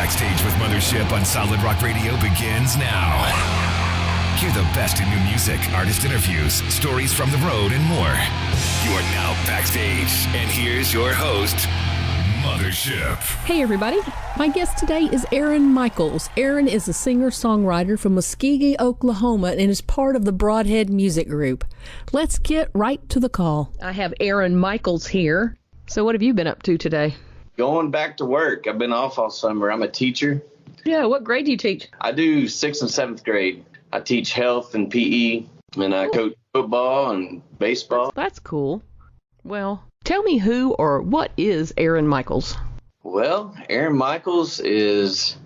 Backstage with Mothership on Solid Rock Radio begins now. Hear the best in new music, artist interviews, stories from the road, and more. You are now backstage, and here's your host, Mothership. Hey everybody, my guest today is Aaron Michaels. Aaron is a singer-songwriter from Muskogee, Oklahoma, and is part of the Broadhead Music Group. Let's get right to the call. I have Aaron Michaels here. So what have you been up to today? Going back to work. I've been off all summer. I'm a teacher. Yeah, what grade do you teach? I do 6th and 7th grade. I teach health and PE, and I coach football and baseball. That's cool. Well, tell me who or what is Aaron Michaels? Well, Aaron Michaels is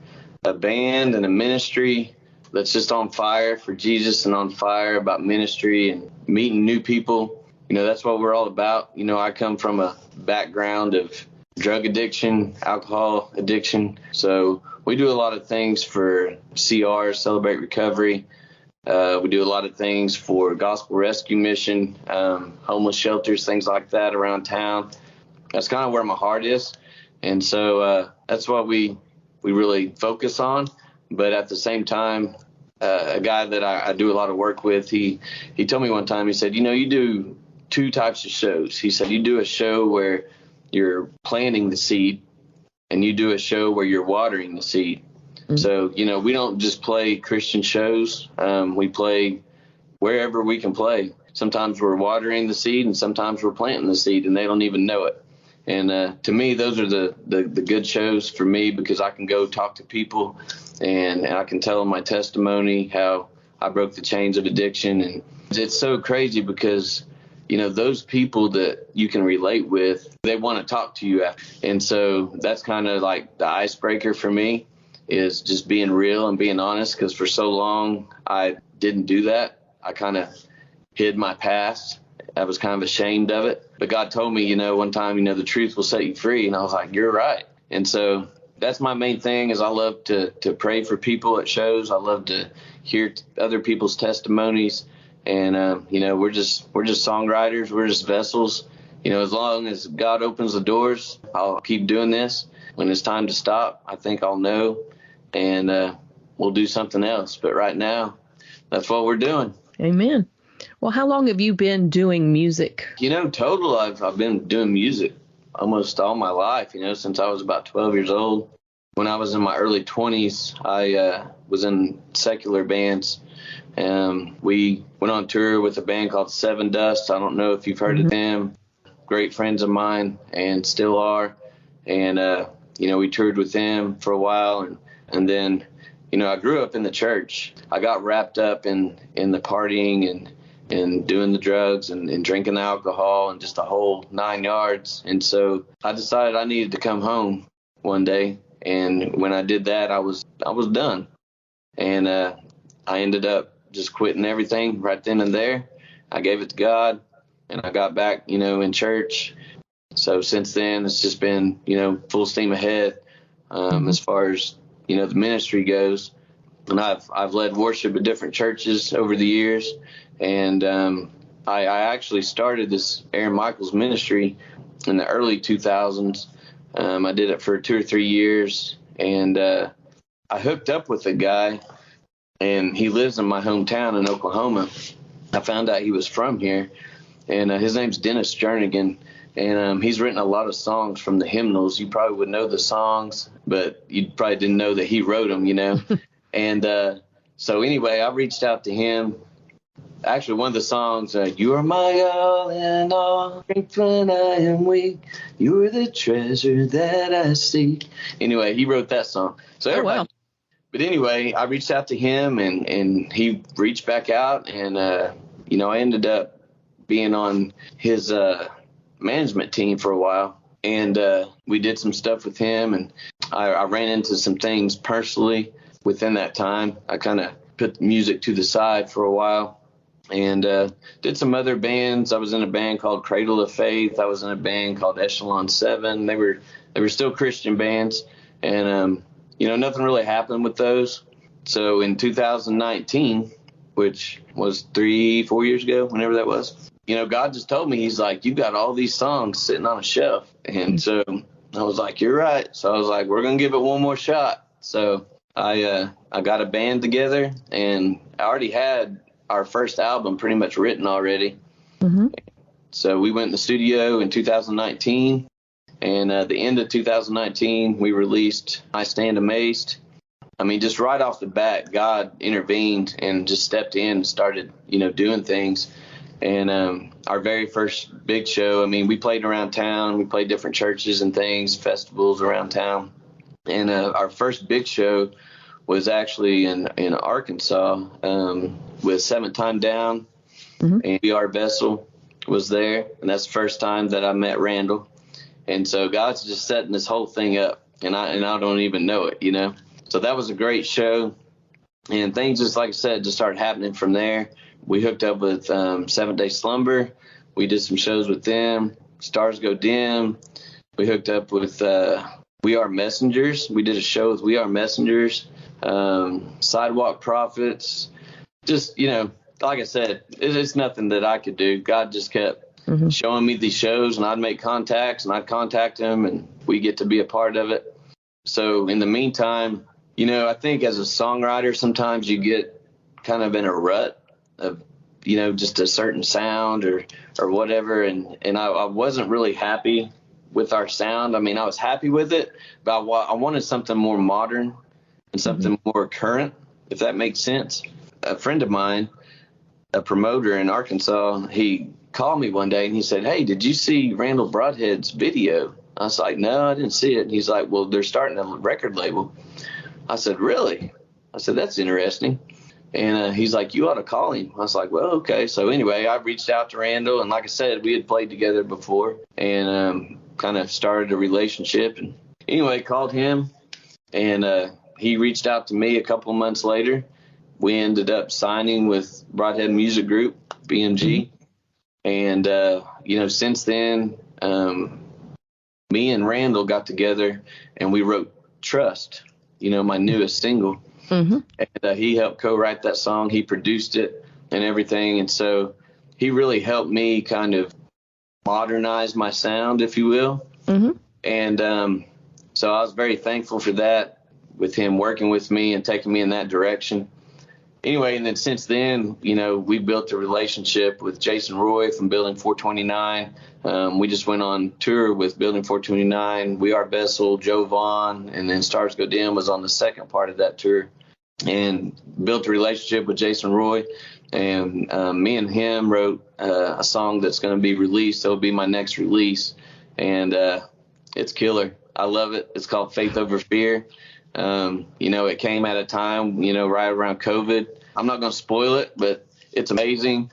a band and a ministry that's just on fire for Jesus and on fire about ministry and meeting new people. You know, that's what we're all about. You know, I come from a background of drug addiction, alcohol addiction. So we do a lot of things for CR, Celebrate Recovery. We do a lot of things for Gospel Rescue Mission, homeless shelters, things like that around town. That's kind of where my heart is. And so that's what we really focus on. But at the same time, a guy that I do a lot of work with, he told me one time, he said, you know, you do two types of shows. He said, you do a show where you're planting the seed, and you do a show where you're watering the seed. Mm-hmm. So, you know, we don't just play Christian shows. We play wherever we can play. Sometimes we're watering the seed, and sometimes we're planting the seed, and they don't even know it. And to me, those are the good shows for me, because I can go talk to people, and I can tell them my testimony, how I broke the chains of addiction. And it's so crazy because, you know, those people that you can relate with, they want to talk to you after. And so that's kind of like the icebreaker for me, is just being real and being honest, because for so long I didn't do that. I kind of hid my past. I was kind of ashamed of it. But God told me, you know, one time, you know, the truth will set you free. And I was like, you're right. And so that's my main thing, is I love to pray for people at shows. I love to hear other people's testimonies. And, you know, we're just songwriters. We're just vessels. You know, as long as God opens the doors, I'll keep doing this. When it's time to stop, I think I'll know, and we'll do something else. But right now, that's what we're doing. Amen. Well, how long have you been doing music? You know, total, I've been doing music almost all my life, you know, since I was about 12 years old. When I was in my early 20s, I was in secular bands. We went on tour with a band called Seven Dust. I don't know if you've heard of them. Great friends of mine, and still are. And, you know, we toured with them for a while. And then, you know, I grew up in the church. I got wrapped up in the partying and doing the drugs and drinking the alcohol and just the whole 9 yards. And so I decided I needed to come home one day. And when I did that, I was done. And I ended up just quitting everything right then and there. I gave it to God, and I got back, you know, in church. So since then, it's just been, you know, full steam ahead as far as, you know, the ministry goes. And I've led worship at different churches over the years. And I actually started this Aaron Michaels ministry in the early 2000s. I did it for 2 or 3 years. And I hooked up with a guy, and he lives in my hometown in Oklahoma. I found out he was from here. And his name's Dennis Jernigan. And he's written a lot of songs from the hymnals. You probably would know the songs, but you probably didn't know that he wrote them, you know. And so anyway, I reached out to him. Actually, one of the songs, you are my all in all, strength when I am weak. You are the treasure that I seek. Anyway, he wrote that song. So everybody, wow. But anyway, I reached out to him, and he reached back out. And, you know, I ended up being on his management team for a while, and we did some stuff with him, and I ran into some things personally within that time. I kind of put music to the side for a while, and did some other bands. I was in a band called Cradle of Faith. I was in a band called Echelon 7. They were still Christian bands, and you know, nothing really happened with those. So in 2019, which was 3-4 years ago, whenever that was, you know, God just told me, he's like, you got all these songs sitting on a shelf. And so I was like, you're right. So I was like, we're going to give it one more shot. So I got a band together, and I already had our first album pretty much written already. Mm-hmm. So we went in the studio in 2019, and at the end of 2019, we released I Stand Amazed. I mean, just right off the bat, God intervened and just stepped in and started, doing things. And our very first big show, I mean, we played around town. We played different churches and things, festivals around town. And our first big show was actually in Arkansas with Seventh Time Down. Mm-hmm. And We Are Vessel was there. And that's the first time that I met Randall. And so God's just setting this whole thing up. And I don't even know it, So that was a great show. And things just, like I said, just started happening from there. We hooked up with 7 Day Slumber. We did some shows with them. Stars Go Dim. We hooked up with We Are Messengers. We did a show with We Are Messengers. Sidewalk Prophets. Just, like I said, it's nothing that I could do. God just kept showing me these shows, and I'd make contacts, and I'd contact them, and we get to be a part of it. So in the meantime, I think as a songwriter, sometimes you get kind of in a rut of, just a certain sound or whatever. And I wasn't really happy with our sound. I mean, I was happy with it, but I wanted something more modern and something more current, if that makes sense. A friend of mine, a promoter in Arkansas, he called me one day and he said, "Hey, did you see Randall Broadhead's video?" I was like, "No, I didn't see it." And he's like, "Well, they're starting a record label." I said, "Really?" I said, "That's interesting." And he's like, "You ought to call him." I was like, "Well, okay." So anyway, I reached out to Randall, and like I said, we had played together before and kind of started a relationship. And anyway, called him, and he reached out to me a couple of months later. We ended up signing with Broadhead Music Group, BMG. And, since then, me and Randall got together and we wrote Trust, my newest single. Mm-hmm. And he helped co-write that song. He produced it and everything. And so he really helped me kind of modernize my sound, if you will. Mm-hmm. And so I was very thankful for that, with him working with me and taking me in that direction. Anyway, and then since then, we built a relationship with Jason Roy from Building 429. We just went on tour with Building 429, We Are Vessel, Joe Vaughn, and then Stars Go Dim was on the second part of that tour. And built a relationship with Jason Roy. And me and him wrote a song that's going to be released. It'll be my next release. And it's killer. I love it. It's called Faith Over Fear. It came at a time, right around COVID. I'm not going to spoil it, but it's amazing.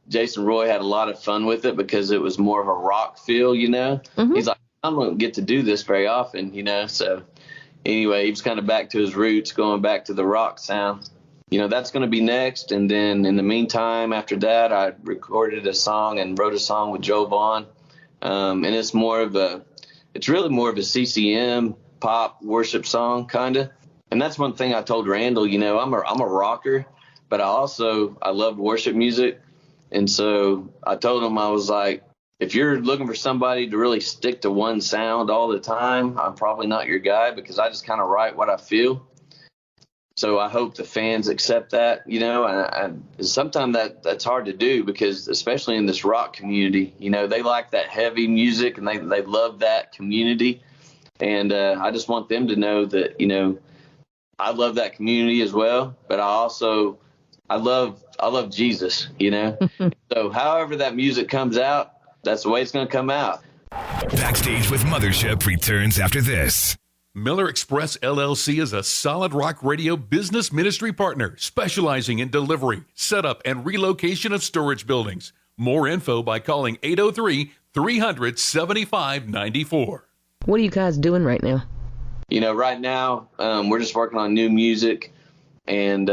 Jason Roy had a lot of fun with it because it was more of a rock feel, Mm-hmm. He's like, I don't get to do this very often, So anyway, he was kind of back to his roots, going back to the rock sound. That's going to be next. And then in the meantime, after that, I recorded a song and wrote a song with Joe Vaughn. And it's really more of a CCM pop worship song, kind of. And that's one thing I told Randall, I'm a rocker, but I love worship music. And so I told him, I was like, if you're looking for somebody to really stick to one sound all the time, I'm probably not your guy, because I just kind of write what I feel. So I hope the fans accept that, and sometimes that's hard to do, because especially in this rock community, they like that heavy music and they love that community. And I just want them to know that, I love that community as well, but I love Jesus, So however that music comes out, that's the way it's going to come out. Backstage with Mothership returns after this. Miller Express LLC is a Solid Rock Radio business ministry partner specializing in delivery, setup, and relocation of storage buildings. More info by calling 803-300-7594. What are you guys doing right now? Right now, we're just working on new music, and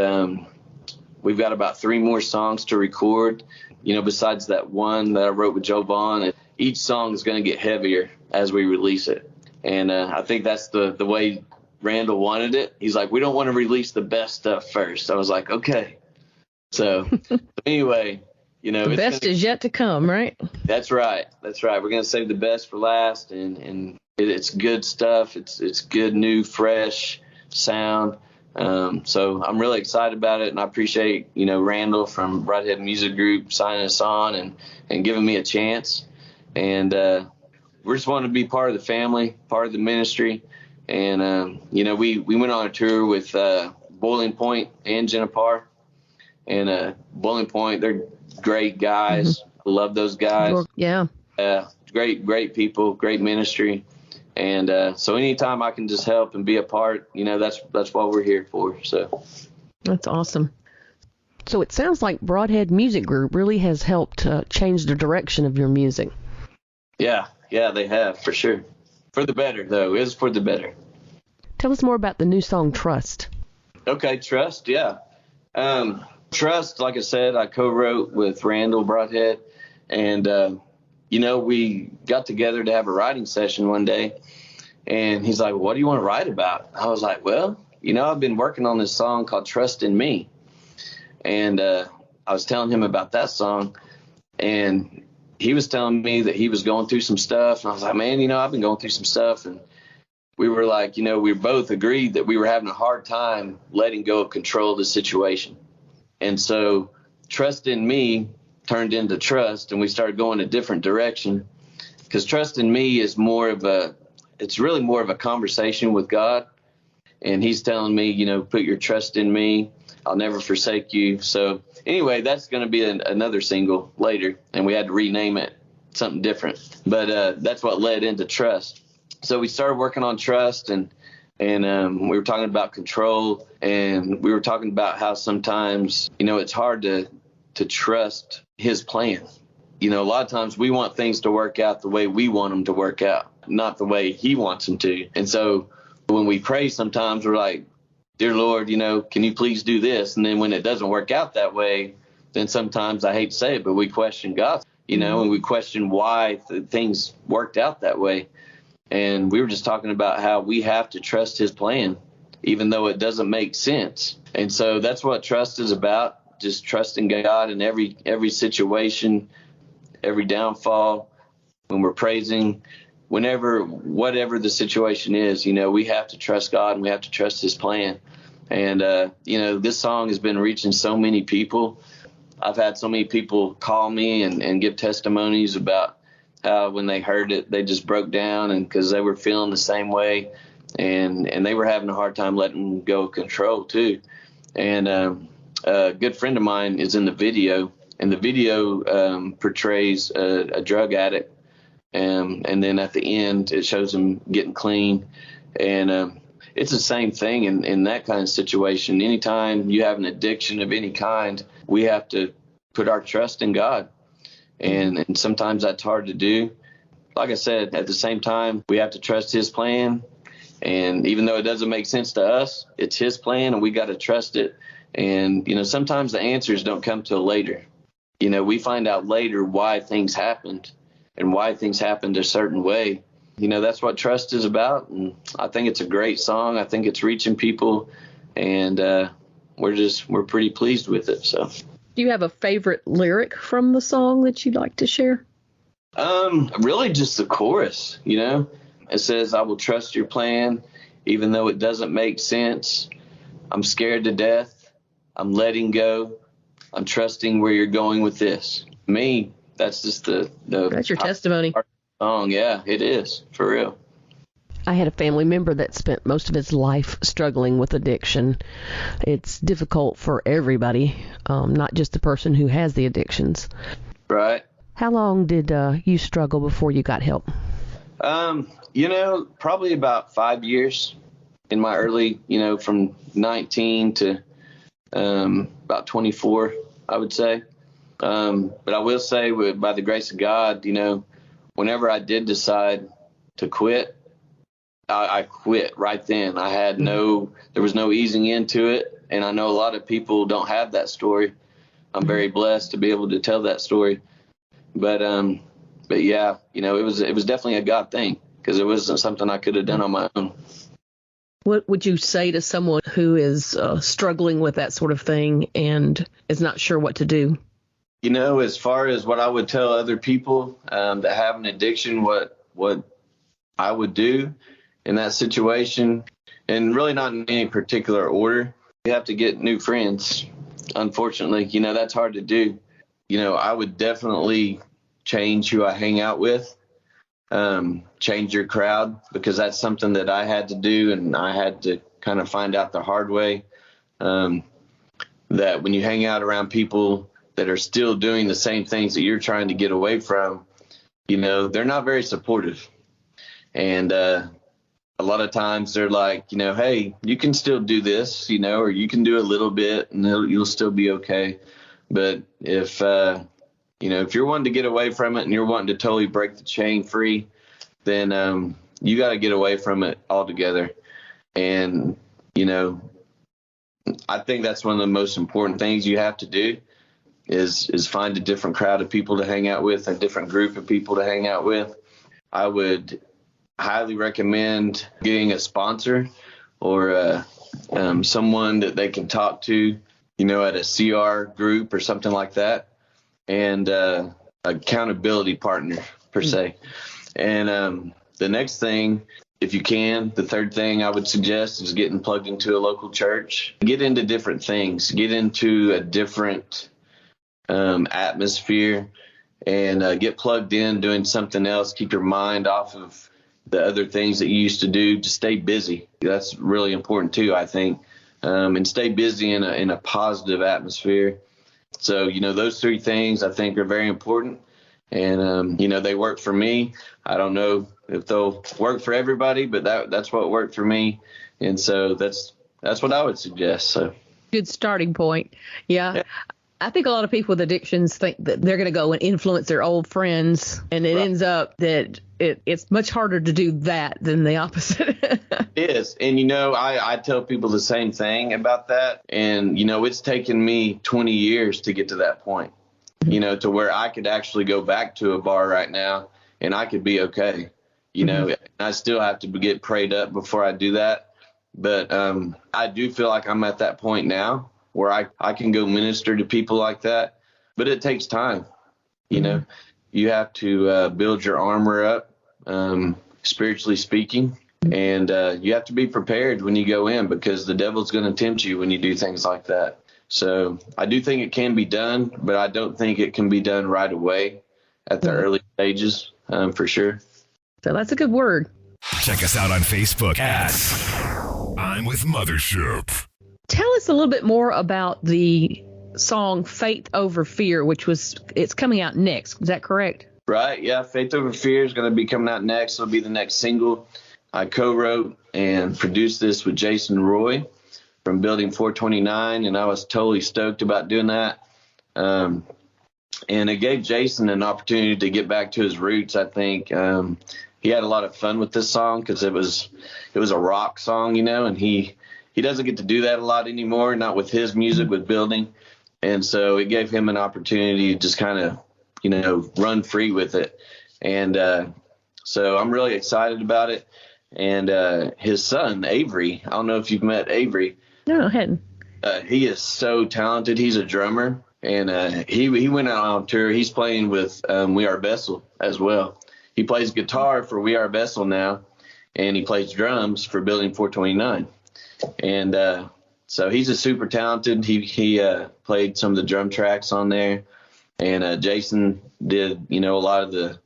we've got about 3 more songs to record. Besides that one that I wrote with Joe Vaughn, each song is going to get heavier as we release it. And I think that's the way Randall wanted it. He's like, we don't want to release the best stuff first. I was like, okay. So anyway, the best is yet to come, right? That's right. We're going to save the best for last and It's good stuff. It's good, new, fresh sound. So I'm really excited about it, and I appreciate, Randall from Broadhead Music Group signing us on and giving me a chance. And we're just wanting to be part of the family, part of the ministry. And, we went on a tour with Boiling Point and Jennifer. And Boiling Point, they're great guys. I love those guys. Yeah. Great people, great ministry. And so anytime I can just help and be a part, that's what we're here for. So that's awesome. So it sounds like Broadhead Music Group really has helped change the direction of your music. Yeah, they have, for sure. For the better, though. It's for the better. Tell us more about the new song, Trust. Okay, Trust, yeah. Trust, like I said, I co-wrote with Randall Broadhead. And, we got together to have a writing session one day. And he's like, what do you want to write about? I was like, well, I've been working on this song called Trust in Me. And I was telling him about that song. And he was telling me that he was going through some stuff. And I was like, man, I've been going through some stuff. And we were like, we both agreed that we were having a hard time letting go of control of the situation. And so Trust in Me turned into Trust, and we started going a different direction, because Trust in Me is it's really more of a conversation with God. And he's telling me, put your trust in me. I'll never forsake you. So anyway, that's going to be another single later, and we had to rename it something different. But that's what led into Trust. So we started working on Trust, and we were talking about control, and we were talking about how sometimes, it's hard to trust his plan. A lot of times we want things to work out the way we want them to work out, not the way he wants them to. And so when we pray, sometimes we're like, dear Lord, can you please do this? And then when it doesn't work out that way, then sometimes, I hate to say it, but we question God, and we question why things worked out that way. And we were just talking about how we have to trust his plan, even though it doesn't make sense. And so that's what trust is about, just trusting God in every situation, every downfall, when we're praising, whatever the situation is, we have to trust God and we have to trust his plan. And, this song has been reaching so many people. I've had so many people call me and give testimonies about how when they heard it, they just broke down, and because they were feeling the same way, and they were having a hard time letting go of control too. And a good friend of mine is in the video, and the video portrays a drug addict. And then at the end, it shows him getting clean. And it's the same thing in that kind of situation. Anytime you have an addiction of any kind, we have to put our trust in God. And sometimes that's hard to do. Like I said, at the same time, we have to trust his plan. And even though it doesn't make sense to us, it's his plan, and we got to trust it. And, sometimes the answers don't come till later. We find out later why things happened and why things happened a certain way. That's what trust is about. And I think it's a great song. I think it's reaching people, and we're pretty pleased with it. So, do you have a favorite lyric from the song that you'd like to share? Really just the chorus, It says, I will trust your plan, even though it doesn't make sense. I'm scared to death. I'm letting go. I'm trusting where you're going with this. Me, that's just that's your testimony song. Yeah, it is, for real. I had a family member that spent most of his life struggling with addiction. It's difficult for everybody, not just the person who has the addictions. Right. How long did you struggle before you got help? Probably about 5 years in my early, from 19 to about 24, I would say. But I will say, by the grace of God, whenever I did decide to quit, I quit right then. I had there was no easing into it. And I know a lot of people don't have that story. I'm very blessed to be able to tell that story. But yeah, it was definitely a God thing, because it wasn't something I could have done on my own. What would you say to someone who is struggling with that sort of thing and is not sure what to do? As far as what I would tell other people that have an addiction, what I would do in that situation, and really not in any particular order. You have to get new friends. Unfortunately, that's hard to do. I would definitely change who I hang out with, change your crowd, because that's something that I had to do, and I had to kind of find out the hard way, that when you hang out around people that are still doing the same things that you're trying to get away from, they're not very supportive. And a lot of times they're like, hey, you can still do this, or you can do a little bit and you'll still be okay. But if you're wanting to get away from it and you're wanting to totally break the chain free, then you got to get away from it altogether. And, I think that's one of the most important things you have to do is find a different crowd of people to hang out with, a different group of people to hang out with. I would highly recommend getting a sponsor or someone that they can talk to, at a CR group or something like that, and accountability partner per se. And the next thing, if you can, the third thing I would suggest is getting plugged into a local church. Get into different things. Get into a different atmosphere and get plugged in doing something else. Keep your mind off of the other things that you used to do. Just stay busy. That's really important too, I think. And stay busy in a positive atmosphere. So, those three things I think are very important. And, they work for me. I don't know if they'll work for everybody, but that's what worked for me. And so that's what I would suggest. So good starting point. Yeah. I think a lot of people with addictions think that they're going to go and influence their old friends, and it ends up that it's much harder to do that than the opposite. It is. And, I tell people the same thing about that. And, it's taken me 20 years to get to that point, to where I could actually go back to a bar right now and I could be okay. I still have to get prayed up before I do that. But I do feel like I'm at that point now where I can go minister to people like that. But it takes time. You have to build your armor up, spiritually speaking. And you have to be prepared when you go in, because the devil's going to tempt you when you do things like that. So I do think it can be done, but I don't think it can be done right away at the early stages, for sure. So that's a good word. Check us out on Facebook at I'm with Mothership. Tell us a little bit more about the song Faith Over Fear, it's coming out next. Is that correct? Right. Yeah. Faith Over Fear is going to be coming out next. It'll be the next single. I co-wrote and produced this with Jason Roy from Building 429, and I was totally stoked about doing that. And it gave Jason an opportunity to get back to his roots, I think. He had a lot of fun with this song because it was a rock song, and he doesn't get to do that a lot anymore, not with his music, with Building. And so it gave him an opportunity to just kind of, run free with it. And so I'm really excited about it. And his son, Avery, I don't know if you've met Avery. No, I hadn't. He is so talented. He's a drummer. And he went out on tour. He's playing with We Are Vessel as well. He plays guitar for We Are Vessel now, and he plays drums for Building 429. And so he's a super talented. He played some of the drum tracks on there. And Jason did, a lot of the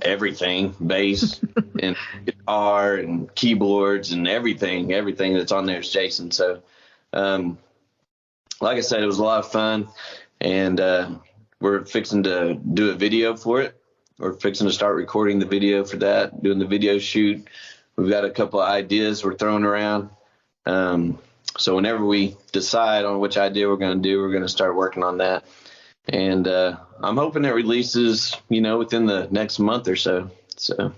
everything, bass and guitar and keyboards and everything that's on there is Jason. So, like I said, it was a lot of fun, and we're fixing to do a video for it. We're fixing to start recording the video for that, doing the video shoot. We've got a couple of ideas we're throwing around. So whenever we decide on which idea we're going to do, we're going to start working on that. And I'm hoping it releases, within the next month or so. So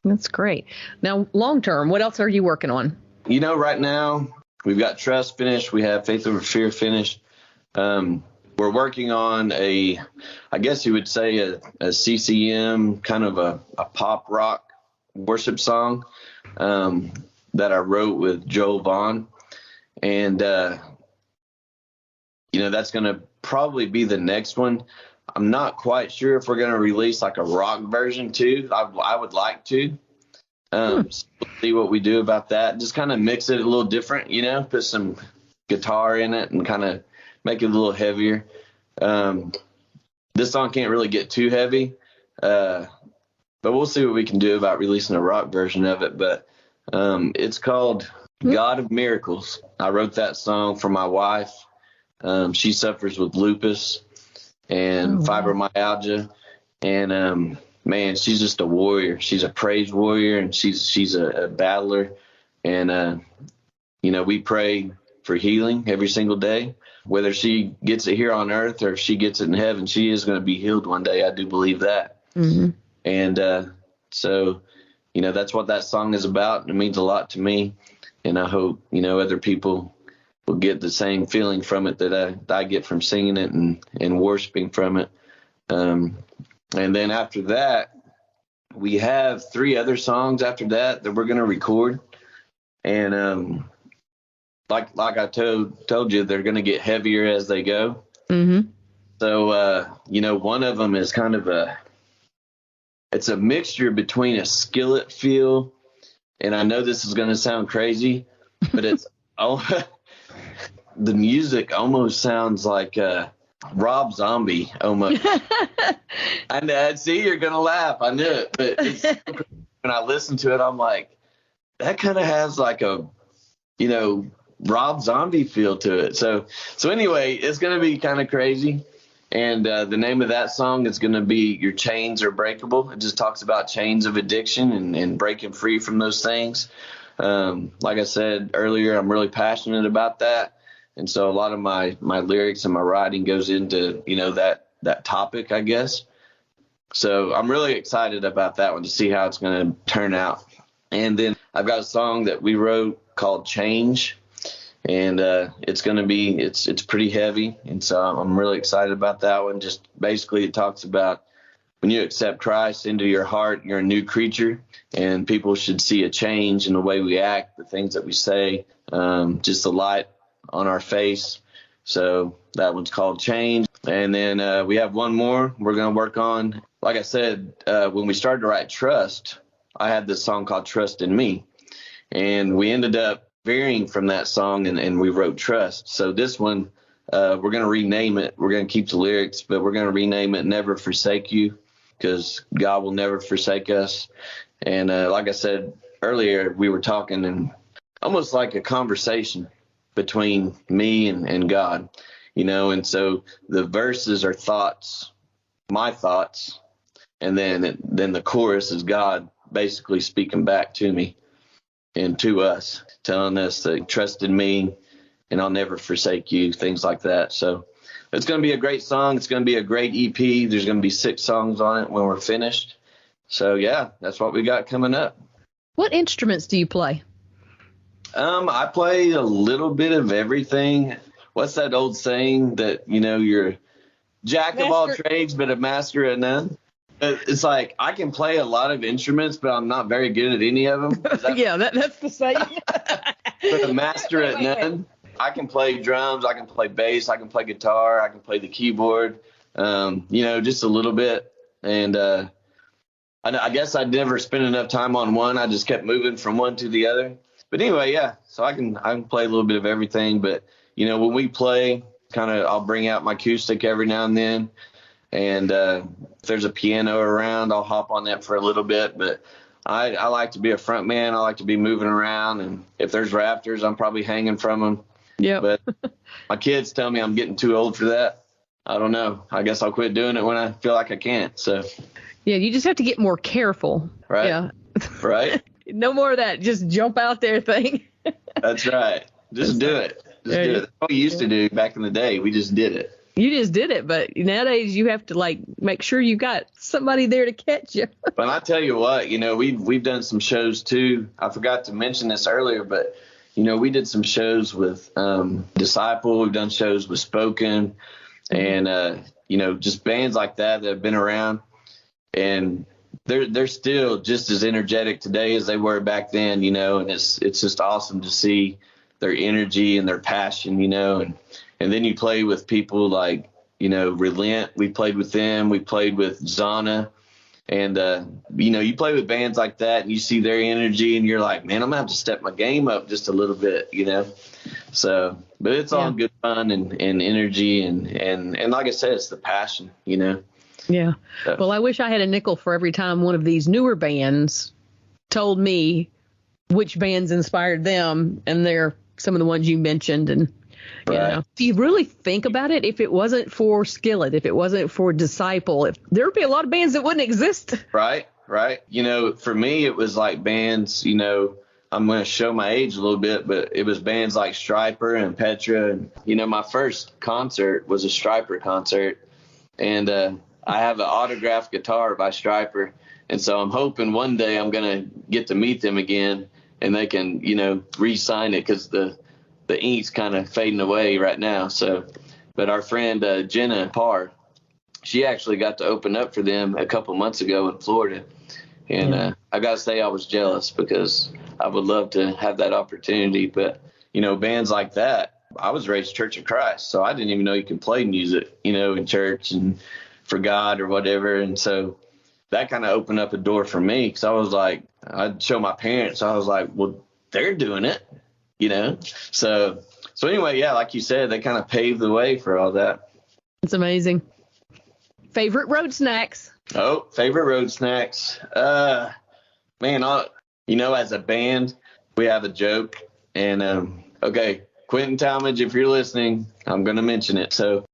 that's great. Now, long term, what else are you working on? Right now we've got Trust finished. We have Faith Over Fear finished. We're working on I guess you would say a CCM, kind of a pop rock worship song that I wrote with Joel Vaughn. And, that's going to probably be the next one. I'm not quite sure if we're going to release like a rock version too. I would like to, So we'll see what we do about that. Just kind of mix it a little different, put some guitar in it and kind of make it a little heavier. This song can't really get too heavy, but we'll see what we can do about releasing a rock version of it. But it's called God of Miracles. I wrote that song for my wife. She suffers with lupus and fibromyalgia, and man, she's just a warrior. She's a praise warrior, and she's a battler. And we pray for healing every single day. Whether she gets it here on earth or if she gets it in heaven, she is going to be healed one day. I do believe that. Mm-hmm. And so, that's what that song is about. It means a lot to me. And I hope, other people will get the same feeling from it that I get from singing it and worshiping from it. And then after that, we have 3 other songs after that we're going to record. And like I told you, they're going to get heavier as they go. Mm-hmm. So, one of them is kind of it's a mixture between a skillet feel, and I know this is going to sound crazy, but it's the music almost sounds like Rob Zombie almost. I see you're going to laugh. I knew it, but when I listen to it, I'm like, that kind of has like a, Rob Zombie feel to it. So anyway, it's going to be kind of crazy. And the name of that song is going to be Your Chains Are Breakable. It just talks about chains of addiction and breaking free from those things. Like I said earlier, I'm really passionate about that. And so a lot of my lyrics and my writing goes into, that topic, I guess. So I'm really excited about that one to see how it's going to turn out. And then I've got a song that we wrote called Change. And it's going to be, it's pretty heavy. And so I'm really excited about that one. Just basically it talks about when you accept Christ into your heart, you're a new creature, and people should see a change in the way we act, the things that we say, just the light on our face. So that one's called Change. And then we have one more we're going to work on. Like I said, when we started to write Trust, I had this song called Trust in Me. And we ended up varying from that song, and we wrote Trust. So this one, we're going to rename it. We're going to keep the lyrics, but we're going to rename it Never Forsake You, because God will never forsake us. And like I said earlier, we were talking and almost like a conversation between me and God, and so the verses are thoughts, my thoughts, and then the chorus is God basically speaking back to me and to us, telling us to trust in me and I'll never forsake you, things like that. So it's going to be a great song. It's going to be a great EP. There's going to be 6 songs on it when we're finished. So, yeah, that's what we got coming up. What instruments do you play? I play a little bit of everything. What's that old saying that, you're jack of all trades, but a master at none? It's like I can play a lot of instruments, but I'm not very good at any of them. That's the saying. But a master at none. I can play drums, I can play bass, I can play guitar, I can play the keyboard, just a little bit. And I guess I never spent enough time on one. I just kept moving from one to the other. But anyway, yeah, so I can play a little bit of everything. But, when we play, I'll bring out my acoustic every now and then. And if there's a piano around, I'll hop on that for a little bit. But I like to be a front man. I like to be moving around. And if there's rafters, I'm probably hanging from them. Yeah. But my kids tell me I'm getting too old for that. I don't know. I guess I'll quit doing it when I feel like I can't. So. Yeah, you just have to get more careful. Right. Yeah. Right. No more of that just jump out there thing. That's right. Just do it. Do it. That's what we used to do back in the day. We just did it. You just did it, but nowadays you have to make sure you got somebody there to catch you. But I tell you what, we've done some shows too. I forgot to mention this earlier, but we did some shows with Disciple. We've done shows with Spoken, and just bands like that have been around, and they're still just as energetic today as they were back then. And it's just awesome to see their energy and their passion. And then you play with people like, Relent. We played with them. We played with Zana. And, you play with bands like that and you see their energy and you're like, man, I'm going to have to step my game up just a little bit, So, but it's all good fun and energy. And like I said, it's the passion, Yeah. So. Well, I wish I had a nickel for every time one of these newer bands told me which bands inspired them. And they're some of the ones you mentioned. And, if you really think about it, if it wasn't for Skillet, if it wasn't for Disciple, there would be a lot of bands that wouldn't exist. Right. For me, it was like bands, I'm going to show my age a little bit, but it was bands like Stryper and Petra. And, my first concert was a Stryper concert. And I have an autographed guitar by Stryper. And so I'm hoping one day I'm going to get to meet them again and they can, re-sign it because the ink's kind of fading away right now. So, but our friend Jenna Parr, she actually got to open up for them a couple months ago in Florida. And I got to say I was jealous because I would love to have that opportunity. But, bands like that, I was raised Church of Christ, so I didn't even know you could play music, in church and for God or whatever. And so that kind of opened up a door for me because I was like, I'd show my parents. I was like, well, they're doing it, So anyway, like you said, they kind of paved the way for all that. It's amazing. Favorite road snacks? Oh, favorite road snacks. Man, as a band, we have a joke. And, okay, Quentin Talmadge, if you're listening, I'm going to mention it. So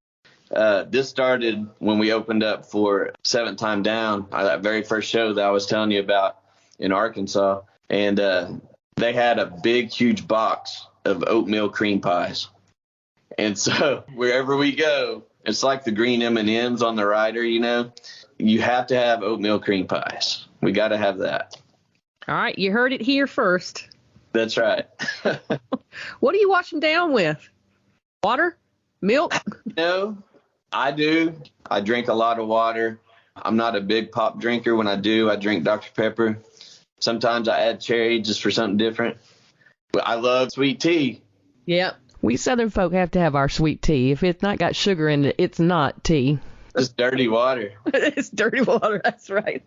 this started when we opened up for Seventh Time Down, that very first show that I was telling you about in Arkansas. And they had a big, huge box of oatmeal cream pies. And so wherever we go, it's like the green M&Ms on the rider, You have to have oatmeal cream pies. We got to have that. All right. You heard it here first. That's right. What are you washing down with? Water? Milk? No, I do. I drink a lot of water. I'm not a big pop drinker. When I do, I drink Dr. Pepper. Sometimes I add cherry just for something different. But I love sweet tea. Yeah. We Southern folk have to have our sweet tea. If it's not got sugar in it, it's not tea. It's dirty water. It's dirty water. That's right.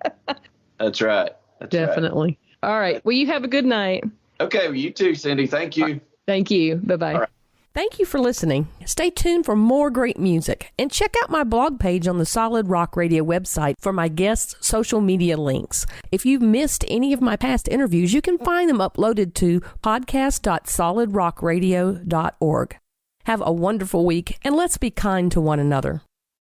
That's right. Definitely. Right. All right. Well, you have a good night. Okay. Well, you too, Cindy. Thank you. Thank you. Bye-bye. All right. Thank you for listening. Stay tuned for more great music and check out my blog page on the Solid Rock Radio website for my guests' social media links. If you've missed any of my past interviews, you can find them uploaded to podcast.solidrockradio.org. Have a wonderful week and let's be kind to one another.